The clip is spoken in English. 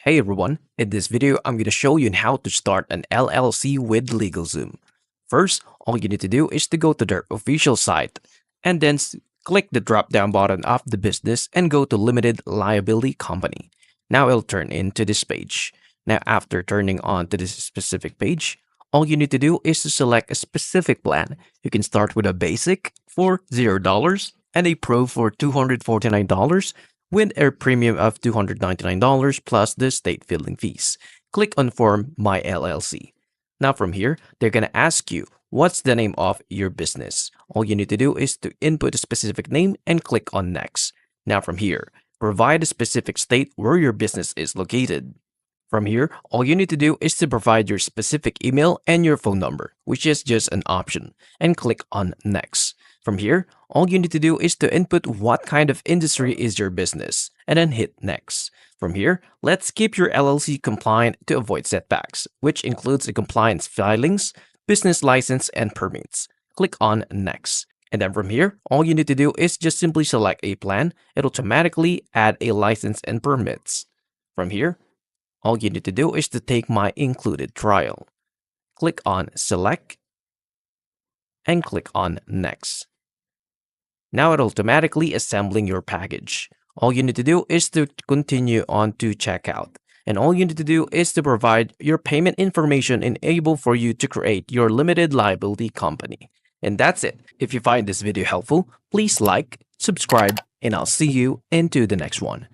Hey everyone, in this video I'm going to show you how to start an LLC with LegalZoom. First, all you need to do is to go to their official site and then click the drop down button of the business and go to Limited Liability Company. Now it'll turn into this page. Now after turning on to this specific page, all you need to do is to select a specific plan. You can start with a basic for $0 and a pro for $249 with a premium of $299 plus the state filing fees. Click on Form My LLC. Now from here, they're going to ask you, what's the name of your business? All you need to do is to input a specific name and click on Next. Now from here, provide a specific state where your business is located. From here, all you need to do is to provide your specific email and your phone number, which is just an option, and click on Next. From here, all you need to do is to input what kind of industry is your business, and then hit Next. From here, let's keep your LLC compliant to avoid setbacks, which includes the compliance filings, business license, and permits. Click on Next. And then from here, all you need to do is just simply select a plan. It'll automatically add a license and permits. From here, all you need to do is to take my included trial. Click on Select and click on Next. Now it'll automatically assembling your package. All you need to do is to continue on to checkout. And all you need to do is to provide your payment information enabled for you to create your limited liability company. And that's it. If you find this video helpful, please like, subscribe, and I'll see you into the next one.